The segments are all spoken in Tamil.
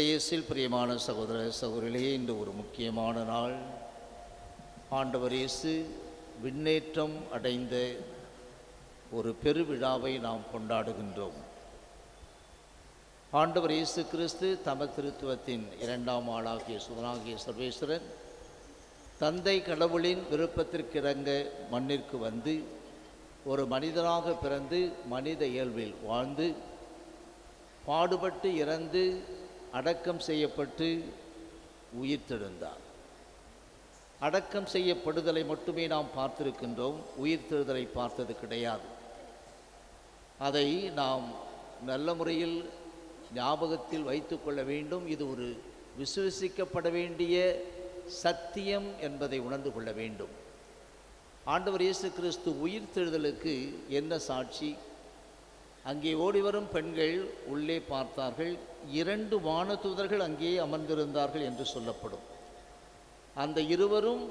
இயேசுவில் பிரியமான சகோதர சகோதரிகளே, இன்று ஒரு முக்கியமான நாள். ஆண்டவர் இயேசு விண்ணேற்றம் அடைந்த ஒரு பெருவிழாவை நாம் கொண்டாடுகின்றோம். ஆண்டவர் இயேசு கிறிஸ்து தம திருத்துவத்தின் இரண்டாம் ஆளாகிய சுதனாகிய சர்வேஸ்வரன் தந்தை கடவுளின் விருப்பத்திற்கிணங்க மண்ணிற்கு வந்து ஒரு மனிதனாக பிறந்து மனித இயல்பில் வாழ்ந்து பாடுபட்டு இறந்து அடக்கம் செய்யப்பட்டு உயிர்த்தெழுந்தார். அடக்கம் செய்யப்படுதலை மட்டுமே நாம் பார்த்திருக்கின்றோம், உயிர்த்தெழுதலை பார்த்தது கிடையாது. அதை நாம் நல்ல முறையில் ஞாபகத்தில் வைத்து கொள்ள வேண்டும். இது ஒரு விசுவசிக்கப்பட வேண்டிய சத்தியம் என்பதை உணர்ந்து கொள்ள வேண்டும். ஆண்டவர் இயேசு கிறிஸ்து உயிர்த்தெழுதலுக்கு என்ன சாட்சி? அங்கே ஓடிவரும் பெண்கள் உள்ளே பார்த்தார்கள், 2 வானதூதர்கள் அங்கே அமர்ந்திருந்தார்கள் என்று சொல்லப்படும். அந்த இருவரும்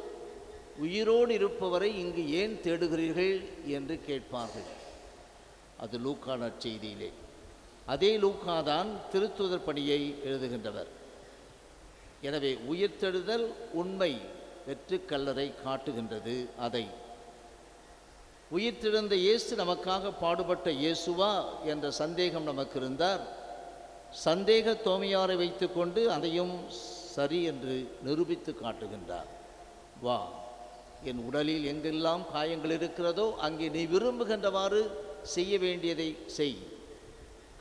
உயிரோடு இருப்பவரை இங்கு ஏன் தேடுகிறீர்கள் என்று கேட்பார்கள். அது லூக்கா நற்செய்தியிலே. அதே லூக்காதான் திருத்தூதர் பணியை எழுதுகின்றவர். எனவே உயிர்த்தெழுதல் உண்மை வெற்று கல்லறை காட்டுகின்றது. அதை உயிர்த்தெழுந்த இயேசு நமக்காக பாடுபட்ட இயேசுவா என்ற சந்தேகம் நமக்கு இருந்தார். சந்தேக தோமையாரை வைத்து கொண்டு அதையும் சரி என்று நிரூபித்து காட்டுகின்றார். வா, என் உடலில் எங்கெல்லாம் காயங்கள் இருக்கிறதோ அங்கே நீ விரும்புகின்றவாறு செய்ய வேண்டியதை செய்.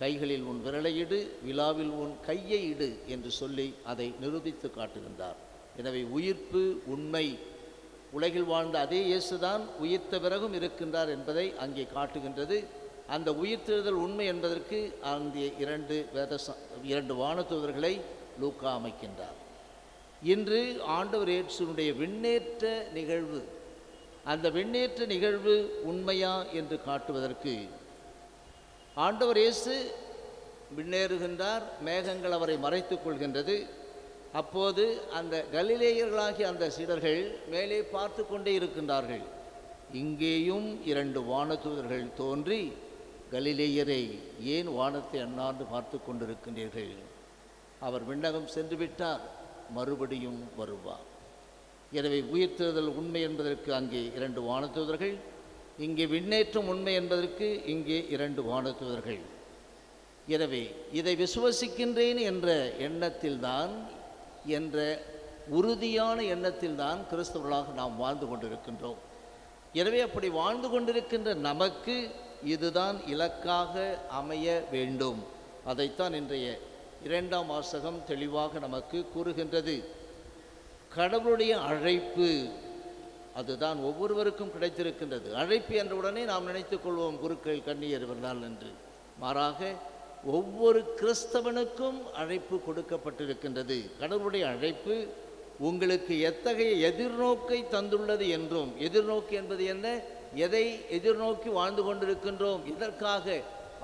கைகளில் உன் விரலை இடு, விழாவில் உன் கையை இடு என்று சொல்லி அதை நிரூபித்து காட்டுகின்றார். எனவே உயிர்ப்பு உண்மை. உலகில் வாழ்ந்த அதே இயேசுதான் உயிர்த்த பிறகும் இருக்கின்றார் என்பதை அங்கே காட்டுகின்றது. அந்த உயிர்த்தெழுதல் உண்மை என்பதற்கு அங்கே 2 வானதூதர்களை லூக்கா அமைக்கின்றார். இன்று ஆண்டவர் இயேசுனுடைய விண்ணேற்ற நிகழ்வு, அந்த விண்ணேற்ற நிகழ்வு உண்மையா என்று காட்டுவதற்கு ஆண்டவர் இயேசு விண்ணேறுகின்றார். மேகங்கள் அவரை மறைத்துக் கொள்கின்றது. அப்போது அந்த கலிலேயர்களாகிய அந்த சீடர்கள் மேலே பார்த்து கொண்டே இருக்கின்றார்கள். இங்கேயும் 2 வானதூதர்கள் தோன்றி, கலிலேயரை ஏன் வானத்தை அண்ணாந்து பார்த்து கொண்டிருக்கின்றீர்கள்? அவர் விண்ணகம் சென்று விட்டார், மறுபடியும் வருவார். எனவே உயிர்த்தெழுதல் உண்மை என்பதற்கு அங்கே 2 வானதூதர்கள், இங்கே விண்ணேற்றம் உண்மை என்பதற்கு இங்கே 2 வானதூதர்கள். எனவே இதை விசுவசிக்கின்றேன் என்ற எண்ணத்தில்தான், என்ற உறுதியான எண்ணத்தில்தான் கிறிஸ்தவர்களாக நாம் வாழ்ந்து கொண்டிருக்கின்றோம். எனவே அப்படி வாழ்ந்து கொண்டிருக்கின்ற நமக்கு இதுதான் இலக்காக அமைய வேண்டும். அதைத்தான் இன்றைய 2ஆம் வாசகம் தெளிவாக நமக்கு கூறுகின்றது. கடவுளுடைய அழைப்பு அதுதான் ஒவ்வொருவருக்கும் கிடைத்திருக்கின்றது. அழைப்பு என்ற உடனே நாம் நினைத்துக் கொள்வோம் குருக்கள் கன்னியர் இவர்கள் என்று. மாறாக ஒவ்வொரு கிறிஸ்தவனுக்கும் அழைப்பு கொடுக்கப்பட்டிருக்கின்றது. கடவுளுடைய அழைப்பு உங்களுக்கு எத்தகைய எதிர்நோக்கை தந்துள்ளது என்றும், எதிர்நோக்கு என்பது என்ன? எதை எதிர்நோக்கி வாழ்ந்து கொண்டிருக்கின்றோம்? இதற்காக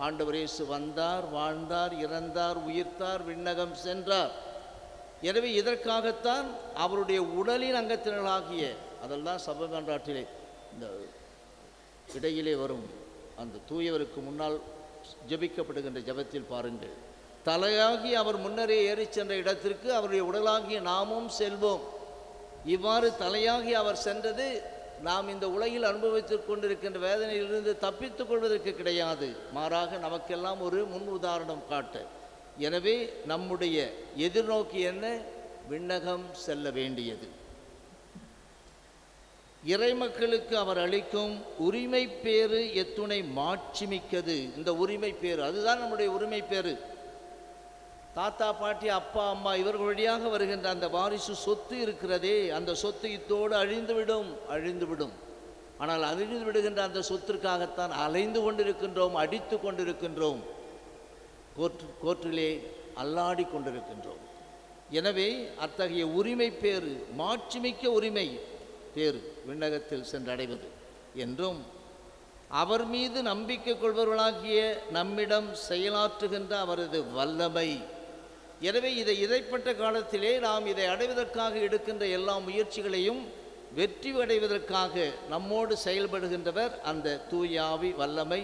ஆண்டவர் இயேசு வந்தார், வாழ்ந்தார், இறந்தார், உயிர்த்தார், விண்ணகம் சென்றார். எனவே இதற்காகத்தான் அவருடைய உடலின் அங்கத்தினர்களாகிய, அதெல்லாம் சபை மன்றாட்டிலே இந்த இடையிலே வரும் அந்த தூயவருக்கு முன்னால் ஜெபிக்கப்படுகின்ற ஜெபத்தில் பாருங்கள், தலையாகி அவர் முன்னரே ஏறி சென்ற இடத்திற்கு அவருடைய உடலாகிய நாமும் செல்வோம். இவ்வாறு தலையாகி அவர் சென்றது நாம் இந்த உலகில் அனுபவித்துக் கொண்டிருக்கின்ற வேதனையிலிருந்து தப்பித்துக் கொள்வதற்கு கிடையாது. மாறாக நமக்கெல்லாம் ஒரு முன் உதாரணம் காட்ட. எனவே நம்முடைய எதிர்நோக்கி என்ன? விண்ணகம் செல்ல வேண்டியது. இறை மக்களுக்கு அவர் அளிக்கும் உரிமை பேறு எத்துணை மாட்சிமிக்கது. இந்த உரிமை பேறு அதுதான் நம்முடைய உரிமை பேறு. தாத்தா பாட்டி அப்பா அம்மா இவர்கள் வழியாக வருகின்ற அந்த வாரிசு சொத்து இருக்கிறதே, அந்த சொத்து இத்தோடு அழிந்துவிடும். ஆனால் அழிந்து விடுகின்ற அந்த சொத்திற்காகத்தான் அலைந்து கொண்டிருக்கின்றோம், அடித்து கொண்டிருக்கின்றோம், கோர்ட்டிலே அல்லாடி கொண்டிருக்கின்றோம். எனவே அத்தகைய உரிமை பேறு, மாட்சிமிக்க உரிமை பேறு விண்ணகத்தில் சென்றடைவது என்றும், அவர் மீது நம்பிக்கை கொள்பவர்களாகிய நம்மிடம் செயலாற்றுகின்ற அவரது வல்லமை. எனவே இடைப்பட்ட காலத்திலே நாம் இதை அடைவதற்காக எடுக்கின்ற எல்லா முயற்சிகளையும் வெற்றி அடைவதற்காக நம்மோடு செயல்படுகின்றவர் அந்த தூய ஆவி வல்லமை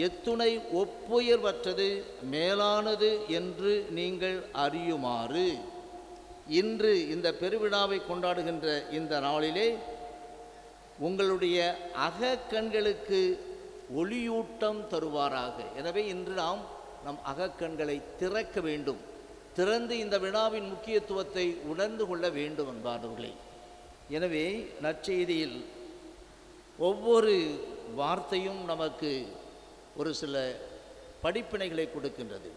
எத்துணை ஒப்புயர்வற்றது மேலானது என்று நீங்கள் அறியுமாறு இன்று இந்த பெருவிழாவை கொண்டாடுகின்ற இந்த நாளிலே உங்களுடைய அகக்கண்களுக்கு ஒளியூட்டம் தருவாராக. எனவே இன்று நாம் நம் அகக்கண்களை திறக்க வேண்டும், திறந்து இந்த விழாவின் முக்கியத்துவத்தை உணர்ந்து கொள்ள வேண்டும் என்பார்களே. எனவே நற்செய்தியில் ஒவ்வொரு வார்த்தையும் நமக்கு ஒரு சில படிப்பினைகளை கொடுக்கின்றது.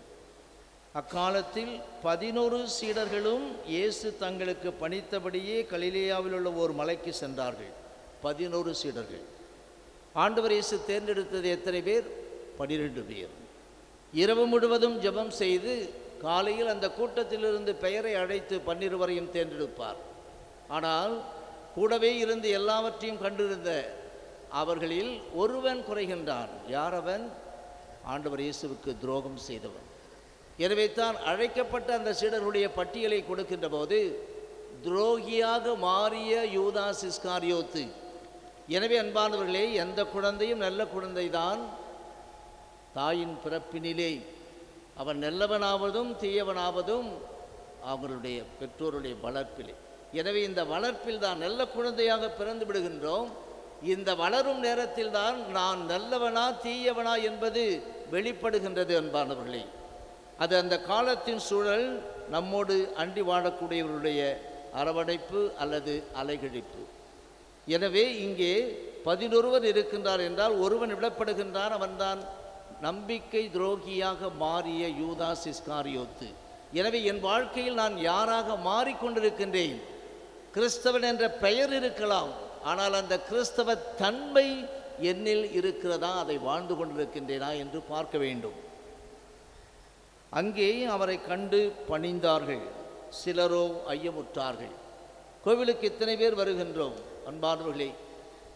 அக்காலத்தில் 11 சீடர்களும் இயேசு தங்களுக்கு பணித்தபடியே கலிலேயாவில் உள்ள ஒரு மலைக்கு சென்றார்கள். 11 சீடர்கள். ஆண்டவர் இயேசு தேர்ந்தெடுத்தது எத்தனை பேர்? 12 பேர். இரவு முழுவதும் ஜெபம் செய்து காலையில் அந்த கூட்டத்திலிருந்து பெயரை அழைத்து 12 தேர்ந்தெடுப்பார். ஆனால் கூடவே இருந்து எல்லாவற்றையும் கண்டிருந்த அவர்களில் ஒருவன் குறைகின்றான். யார் அவன்? ஆண்டவர் இயேசுவுக்கு துரோகம் செய்தவன். எனவே தான் அழைக்கப்பட்ட அந்த சீடர்களுடைய பட்டியலை கொடுக்கின்ற போது துரோகியாக மாறிய யூதாஸ் இஸ்காரியோத்து. எனவே அன்பானவர்களே, எந்த குழந்தையும் நல்ல குழந்தைதான் தாயின் பிறப்பினிலே. அவன் நல்லவனாவதும் தீயவனாவதும் அவர்களுடைய பெற்றோருடைய வளர்ப்பிலே. எனவே இந்த வளர்ப்பில் தான் நல்ல குழந்தையாக பிறந்து விடுகின்றோம். இந்த வளரும் நேரத்தில் தான் நான் நல்லவனா தீயவனா என்பது வெளிப்படுகின்றது அன்பானவர்களே. அது அந்த காலத்தின் சூழல், நம்மோடு அண்டி வாழக்கூடியவருடைய அரவணைப்பு அல்லது அலைகழிப்பு. எனவே இங்கே 11 இருக்கின்றார் என்றால் ஒருவன் விடப்படுகின்றான். அவன்தான் நம்பிக்கை துரோகியாக மாறிய யூதாஸ் இஸ்காரியோத்து. எனவே என் வாழ்க்கையில் நான் யாராக மாறிக்கொண்டிருக்கின்றேன்? கிறிஸ்தவன் என்ற பெயர் இருக்கலாம், ஆனால் அந்த கிறிஸ்தவ தன்மை என்னில் இருக்கிறதா? அதை வாழ்ந்து கொண்டிருக்கின்றேனா என்று பார்க்க வேண்டும். அங்கே அவரை கண்டு பணிந்தார்கள். சிலரோ ஐயமுற்றார்கள். கோவிலுக்கு இத்தனை பேர் வருகின்றோம் அன்பானவர்களே.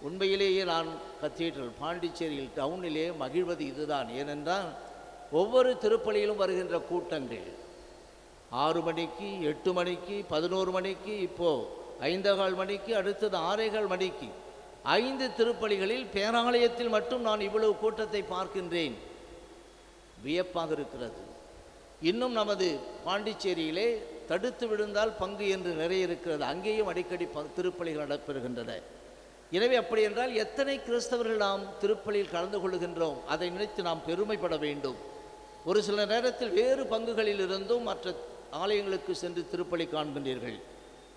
உண்மையிலேயே நான் கத்தீட்ரல் பாண்டிச்சேரியில் டவுனிலே மகிழ்வது இதுதான். ஏனென்றால் ஒவ்வொரு திருப்பலியிலும் வருகின்ற கூட்டங்கள் 6 மணிக்கு, 8 மணிக்கு, 11 மணிக்கு, இப்போது 5:15 மணிக்கு, அடுத்தது 6:15 மணிக்கு 5 திருப்பலிகளில் பேராலயத்தில் மட்டும் நான் இவ்வளவு கூட்டத்தை பார்க்கின்றேன். வியப்பாக இருக்கிறது. இன்னும் நமது பாண்டிச்சேரியிலே தடுத்து விழுந்தால் பங்கு என்று நிறைய இருக்கிறது. அங்கேயும் அடிக்கடி திருப்பலிகள் நடைபெறுகின்றன. எனவே அப்படி என்றால் எத்தனை கிறிஸ்தவர்கள் நாம் திருப்பலியில் கலந்து கொள்கின்றோம்? அதை நினைத்து நாம் பெருமைப்பட வேண்டும். ஒரு சில நேரத்தில் வேறு பங்குகளில் இருந்தும் மற்ற ஆலயங்களுக்கு சென்று திருப்பலி காண்கின்றீர்கள்.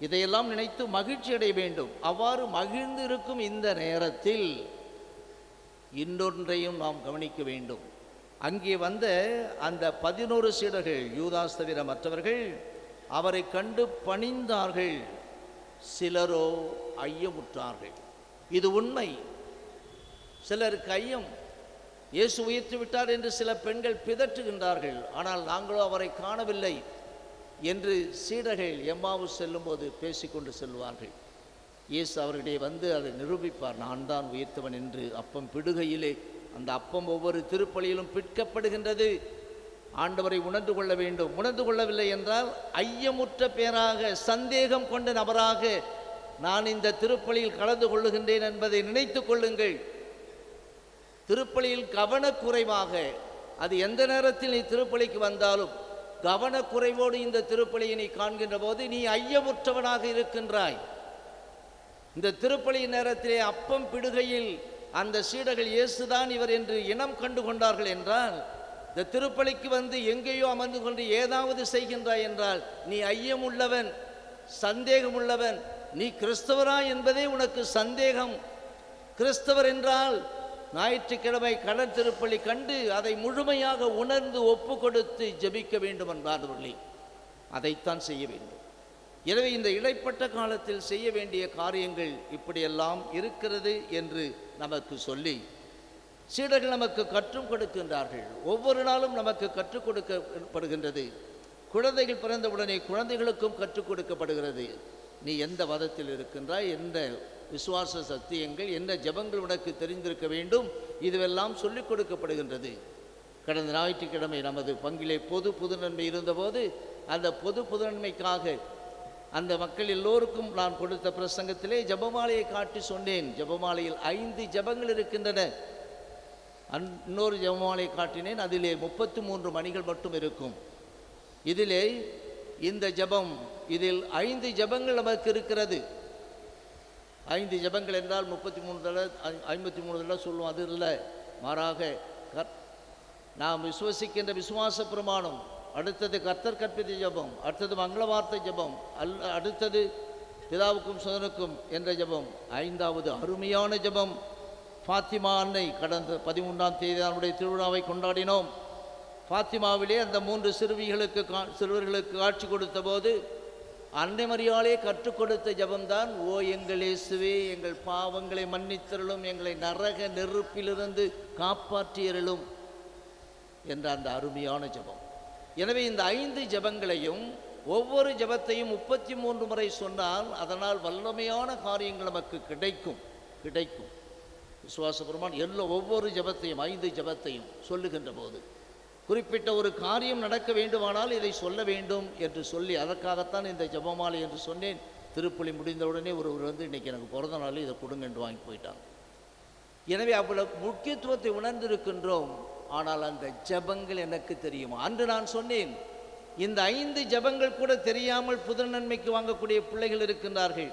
இதையெல்லாம் நினைத்து மகிழ்ச்சி அடைய வேண்டும். அவ்வாறு மகிழ்ந்து இருக்கும் இந்த நேரத்தில் இன்னொன்றையும் நாம் கவனிக்க வேண்டும். அங்கே வந்த அந்த 11 சீடர்கள், யூதாஸ் தவிர மற்றவர்கள் அவரை கண்டு பணிந்தார்கள். சிலரோ ஐயமுற்றார்கள். இது உண்மை. சிலருக்கு ஐயம். இயேசு உயிர்த்து விட்டார் என்று சில பெண்கள் பிதற்றுகின்றார்கள். ஆனால் நாங்களோ அவரை காணவில்லை என்று சீடர்கள் எம்மாவு செல்லும்போது பேசிக்கொண்டு செல்வார்கள். இயேசு அவர்களிடையே வந்து அதை நிரூபிப்பார். நான் தான் உயிர்த்தவன் என்று. அப்பம் பிடுகையிலே அந்த அப்பம் ஒவ்வொரு திருப்பலியிலும் பிற்கப்படுகின்றது. ஆண்டவரை உணர்ந்து கொள்ள வேண்டும். உணர்ந்து கொள்ளவில்லை என்றால் ஐயமுற்ற பேராக, சந்தேகம் கொண்ட நபராக நான் இந்த திருப்பலியில் கலந்து கொள்ளுகின்றேன் என்பதை நினைத்து கொள்ளுங்கள். திருப்பலியில் கவனக்குறைவாக, அது எந்த நேரத்தில் நீ திருப்பலிக்கு வந்தாலும் கவனக்குறைவோடு இந்த திருப்பலியை நீ காண்கின்ற போது நீ ஐயமுற்றவனாக இருக்கின்றாய். இந்த திருப்பலியின் நேரத்திலே அப்பம் பிடுகையில் அந்த சீடர்கள் இயேசுதான் இவர் என்று இனம் கண்டு கொண்டார்கள் என்றால், இந்த திருப்பலிக்கு வந்து எங்கேயோ அமர்ந்து கொண்டு ஏதாவது செய்கின்றாய் என்றால் நீ ஐயமுள்ளவன், சந்தேகமுள்ளவன். நீ கிறிஸ்தவரா என்பதே உனக்கு சந்தேகம். கிறிஸ்தவர் என்றால் ஞாயிற்றுக்கிழமை கடல் திருப்பலி கண்டு அதை முழுமையாக உணர்ந்து ஒப்பு கொடுத்து ஜெபிக்க வேண்டும் என்பார்களே. அதைத்தான் செய்ய வேண்டும். எனவே இந்த இடைப்பட்ட காலத்தில் செய்ய வேண்டிய காரியங்கள் இப்படியெல்லாம் இருக்கிறது என்று நமக்கு சொல்லி சீடர்கள் நமக்கு கற்றுக் கொடுக்கின்றார்கள். ஒவ்வொரு நாளும் நமக்கு கற்றுக் கொடுக்கப்படுகின்றது. குழந்தைகள் பிறந்தவுடனே குழந்தைகளுக்கும் கற்றுக் கொடுக்கப்படுகிறது. நீ எந்த மதத்தில் இருக்கின்றாய், எந்த விசுவாச சத்தியங்கள், என்ன ஜெபங்கள் உனக்கு தெரிந்திருக்க வேண்டும், இதுவெல்லாம் சொல்லிக் கொடுக்கப்படுகின்றது. கடந்த ஞாயிற்றுக்கிழமை நமது பங்கிலே பொது புதுநன்மை இருந்தபோது அந்த பொது புதுநன்மைக்காக அந்த மக்கள் எல்லோருக்கும் நான் கொடுத்த பிரசங்கத்திலே ஜெபமாலையை காட்டி சொன்னேன். ஜெபமாலையில் 5 ஜெபங்கள் இருக்கின்றன. இன்னொரு ஜெபமாலை காட்டினேன். அதிலே 33 மணிகள் மட்டும் இருக்கும். இதிலே இந்த ஜெபம், இதில் 5 ஜெபங்கள் நமக்கு இருக்கிறது. 5 ஜெபங்கள் என்றால் 33 தடவை 53 தடவை சொல்லுவோம், அது இல்லை. மாறாக நாம் விசுவசிக்கின்ற விசுவாச பிரமாணம், அடுத்தது கர்த்தர் கற்பித்த ஜெபம், அடுத்தது மங்கள வார்த்தை ஜெபம், அடுத்தது பிதாவுக்கும் சுதனுக்கும் என்ற ஜெபம், 5வது அருமையான ஜெபம் ஃபாத்திமா அன்னை. கடந்த 13ஆம் தேதி நம்முடைய திருவிழாவை கொண்டாடினோம். ஃபாத்திமாவிலே அந்த 3 சிறுவர்களுக்கு காட்சி கொடுத்த போது அன்னை மரியாளே கற்றுக் கொடுத்த ஜெபம்தான், ஓ எங்கள் இயேசுவே, எங்கள் பாவங்களை மன்னித்தருளும், எங்களை நரக நெருப்பிலிருந்து காப்பாற்றியருளும் என்ற அந்த அருமையான ஜெபம். எனவே இந்த 5 ஜெபங்களையும் ஒவ்வொரு ஜெபத்தையும் 33 முறை சொன்னால் அதனால் வல்லமையான காரியங்கள் நமக்கு கிடைக்கும். விசுவாசபூர்வமான ஒவ்வொரு ஜெபத்தையும் 5 ஜெபத்தையும் சொல்லுகின்ற போது குறிப்பிட்ட ஒரு காரியம் நடக்க வேண்டுமானால் இதை சொல்ல வேண்டும் என்று சொல்லி, அதற்காகத்தான் இந்த ஜெபமாலை என்று சொன்னேன். திருப்பலி முடிந்தவுடனே ஒருவர் வந்து இன்றைக்கி எனக்கு பிறந்த நாள், இதை கொடுங்க என்று வாங்கி போயிட்டாங்க. எனவே அவ்வளவு முக்கியத்துவத்தை உணர்ந்திருக்கின்றோம். ஆனால் அந்த ஜெபங்கள் எனக்கு தெரியுமா? அன்று நான் சொன்னேன், இந்த 5 ஜெபங்கள் கூட தெரியாமல் புது நன்மைக்கு வாங்கக்கூடிய பிள்ளைகள் இருக்கின்றார்கள்.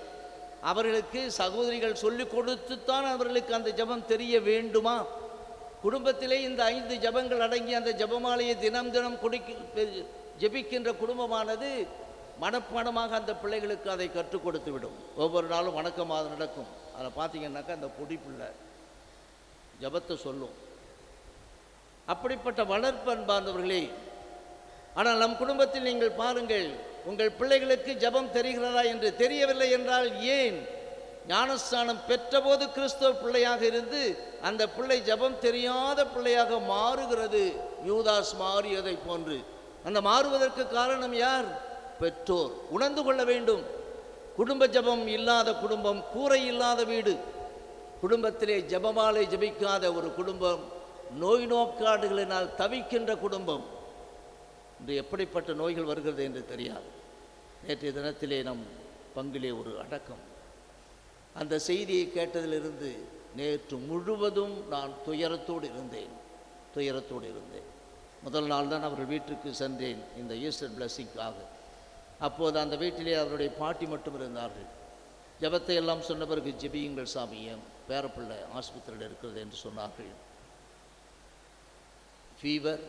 அவர்களுக்கு சகோதரிகள் சொல்லிக் கொடுத்துத்தான் அவர்களுக்கு அந்த ஜெபம் தெரிய வேண்டுமா? குடும்பத்திலே இந்த 5 ஜெபங்கள் அடங்கி அந்த ஜெபமாலையை தினம் ஜெபிக்கின்ற குடும்பமானது மனப்பாடமாக அந்த பிள்ளைகளுக்கு அதை கற்றுக் கொடுத்து விடும். ஒவ்வொரு நாளும் வணக்கமாக நடக்கும். அதை பார்த்தீங்கன்னாக்கா அந்த பொடி பிள்ளை ஜெபத்தை சொல்லும். அப்படிப்பட்ட வளர்ப்பு அன்பார்ந்தவர்களே. ஆனால் நம் குடும்பத்தில் நீங்கள் பாருங்கள், உங்கள் பிள்ளைகளுக்கு ஜெபம் தெரிகிறதா என்று தெரியவில்லை என்றால் ஏன்? ஞானஸ்தானம் பெற்றபோது கிறிஸ்தவ பிள்ளையாக இருந்து அந்த பிள்ளை ஜெபம் தெரியாத பிள்ளையாக மாறுகிறது. யூதாஸ் மாறியதை போன்று. அந்த மாறுவதற்கு காரணம் யார்? பெற்றோர். உணர்ந்து கொள்ள வேண்டும். குடும்ப ஜெபம் இல்லாத குடும்பம் கூரை இல்லாத வீடு. குடும்பத்திலே ஜெபமாலை ஜெபிக்காத ஒரு குடும்பம் நோய் நோக்காடுகளினால் தவிக்கின்ற குடும்பம். இன்று எப்படிப்பட்ட நோய்கள் வருகிறது என்று தெரியாது. நேற்றைய தினத்திலே நம் பங்கிலே ஒரு அடக்கம். அந்த செய்தியை கேட்டதிலிருந்து நேற்று முழுவதும் நான் துயரத்தோடு இருந்தேன். முதல் நாள் தான் அவர்கள் வீட்டுக்கு சென்றேன் இந்த ஈஸ்டர் பிளஸிங்காக. அப்போது அந்த வீட்டிலே அவருடைய பாட்டி மட்டும் இருந்தார்கள். ஜெபத்தை எல்லாம் சொன்ன பிறகு, ஜெபியுங்கள் சாமியம், பேரப்பிள்ளை ஆஸ்பத்திரியில் இருக்கிறது என்று சொன்னார்கள். ஃபீவர்,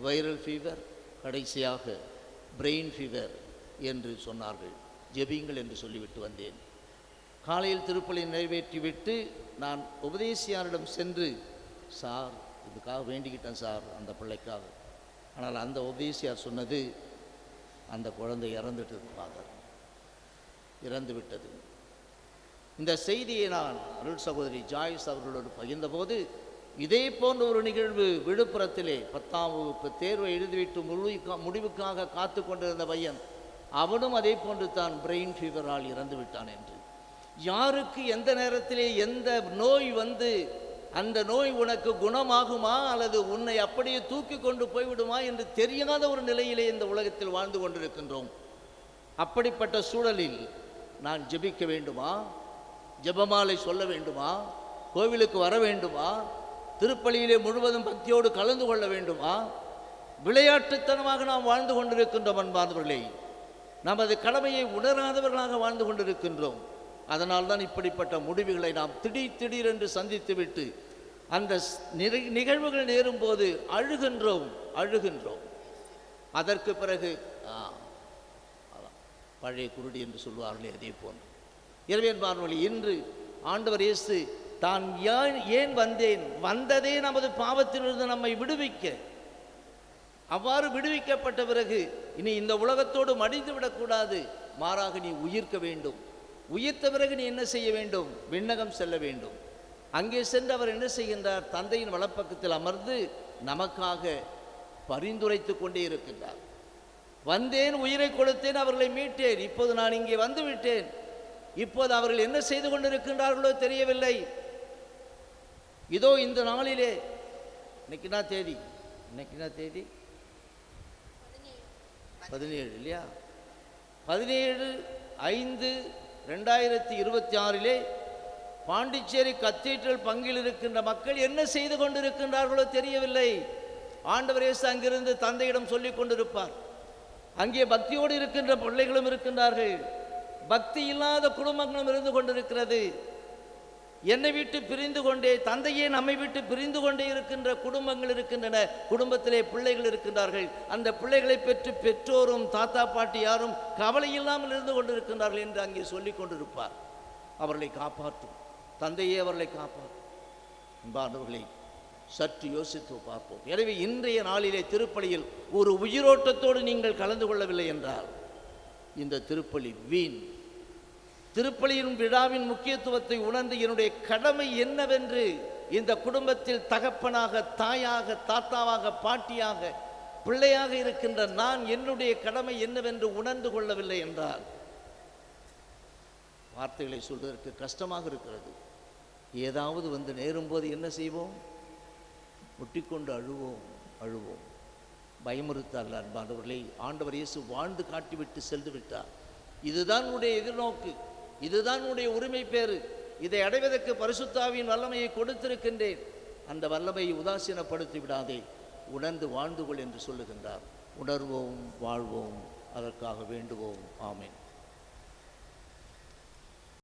வைரல் ஃபீவர், கடைசியாக பிரெயின் ஃபீவர் என்று சொன்னார்கள். ஜெபியுங்கள் என்று சொல்லிவிட்டு வந்தேன். காலையில் திருப்பலி நிறைவேற்றிவிட்டு நான் உபதேசியாரிடம் சென்று, சார் இதுக்காக வேண்டிக்கிட்டேன் சார் அந்த பிள்ளைக்காக. ஆனால் அந்த உபதேசியார் சொன்னது, அந்த குழந்தை இறந்துட்டது ஃபாதர், இறந்து விட்டது. இந்த செய்தியை நான் அருள் சகோதரி ஜாய்ஸ் அவர்களோடு பகிர்ந்தபோது, இதே போன்ற ஒரு நிகழ்வு விழுப்புரத்திலே 10ஆம் வகுப்பு தேர்வை எழுதிவிட்டு முடிவுக்காக காத்து கொண்டிருந்த பையன், அவனும் அதே போன்று தான் பிரெயின் ஃபீவரால் இறந்து விட்டான் என்று. யாருக்கு எந்த நேரத்திலே எந்த நோய் வந்து அந்த நோய் உனக்கு குணமாகுமா அல்லது உன்னை அப்படியே தூக்கி கொண்டு போய்விடுமா என்று தெரியாத ஒரு நிலையிலே இந்த உலகத்தில் வாழ்ந்து கொண்டிருக்கின்றோம். அப்படிப்பட்ட சூழலில் நான் ஜெபிக்க வேண்டுமா? ஜெபமாலை சொல்ல வேண்டுமா? கோவிலுக்கு வர வேண்டுமா? திருப்பலியிலே முழுவதும் பக்தியோடு கலந்து கொள்ள வேண்டுமா? விளையாட்டுத்தனமாக நாம் வாழ்ந்து கொண்டிருக்கின்றோம் அன்பார்ந்தவர்களே. நமது கடமையை உணராதவர்களாக வாழ்ந்து கொண்டிருக்கின்றோம். அதனால்தான் இப்படிப்பட்ட முடிவுகளை நாம் திடீரென்று சந்தித்துவிட்டு அந்த நிகழ்வுகள் நேரும்போது அழுகின்றோம். அதற்கு பிறகு பழைய குருடி என்று சொல்வார்களே, அதே போன்று. எனவே என்பார்கள், இன்று ஆண்டவர் இயேசு தான் ஏன் வந்ததே நமது பாவத்திலிருந்து நம்மை விடுவிக்க. அவ்வாறு விடுவிக்கப்பட்ட பிறகு இனி இந்த உலகத்தோடு மடிந்து விடக்கூடாது, மாறாக நீ உயிர்க்க வேண்டும். உயிர்த்த பிறகு நீ என்ன செய்ய வேண்டும்? விண்ணகம் செல்ல வேண்டும். அங்கே சென்று அவர் என்ன செய்கின்றார்? தந்தையின் வலப்பக்கத்தில் அமர்ந்து நமக்காக பரிந்துரைத்து கொண்டே இருக்கின்றார். வந்தேன், உயிரை கொடுத்தேன், அவர்களை மீட்டேன், இப்போது நான் இங்கே வந்து விட்டேன். இப்போது அவர்கள் என்ன செய்து கொண்டிருக்கின்றார்களோ தெரியவில்லை. இதோ இந்த நாளிலே, இன்னைக்கு என்ன தேதி? 17 இல்லையா? 17/5/2026 பாண்டிச்சேரி கத்தீட்ரல் பங்கில் இருக்கின்ற மக்கள் என்ன செய்து கொண்டிருக்கின்றார்களோ தெரியவில்லை. ஆண்டவர் இயேசு அங்கிருந்து தந்தையிடம் சொல்லிக் கொண்டிருப்பார். அங்கே பக்தியோடு இருக்கின்ற பிள்ளைகளும் இருக்கின்றார்கள், பக்தி இல்லாத குடும்பங்களும் இருந்து கொண்டிருக்கிறது. என்னை விட்டு பிரிந்து கொண்டே, தந்தையே நம்மை விட்டு பிரிந்து கொண்டே இருக்கின்ற குடும்பங்கள் இருக்கின்றன. குடும்பத்திலே பிள்ளைகள் இருக்கின்றார்கள். அந்த பிள்ளைகளை பெற்று பெற்றோரும் தாத்தா பாட்டி யாரும் கவலை இல்லாமல் இருந்து கொண்டிருக்கின்றார்கள் என்று அங்கே சொல்லிக் கொண்டிருப்பார். அவர்களை காப்பாற்றும் தந்தையே அவர்களை காப்பாற்றும். அன்பானவர்களை, சற்று யோசித்து பார்ப்போம். எனவே இன்றைய நாளிலே திருப்பலியில் ஒரு உயிரோட்டத்தோடு நீங்கள் கலந்து கொள்ளவில்லை என்றால் இந்த திருப்பலி வீண். திருப்பலியின் விழாவின் முக்கியத்துவத்தை உணர்ந்து என்னுடைய கடமை என்னவென்று இந்த குடும்பத்தில் தகப்பனாக, தாயாக, தாத்தாவாக, பாட்டியாக, பிள்ளையாக இருக்கின்ற நான் என்னுடைய கடமை என்னவென்று உணர்ந்து கொள்ளவில்லை என்றால் வார்த்தைகளை சொல்வதற்கு கஷ்டமாக இருக்கிறது. ஏதாவது வந்து நேரும்போது என்ன செய்வோம்? முட்டிக்கொண்டு அழுவோம். பயமுறுத்தால் அன்பானவர்களை, ஆண்டவர் இயேசு வாழ்ந்து காட்டிவிட்டு சென்று விட்டார். இதுதான் உன்னுடைய எதிர்நோக்கு, இதுதான் உன்னுடைய உரிமை பேறு. இதை அடைவதற்கு பரிசுத்த ஆவியின் வல்லமையை கொடுத்திருக்கின்றேன். அந்த வல்லமையை உதாசீனப்படுத்தி விடாதே, உணர்ந்து வாழ்ந்து கொள் என்று சொல்லுகின்றார். உணர்வோம், வாழ்வோம், அதற்காக வேண்டுவோம். ஆமென்.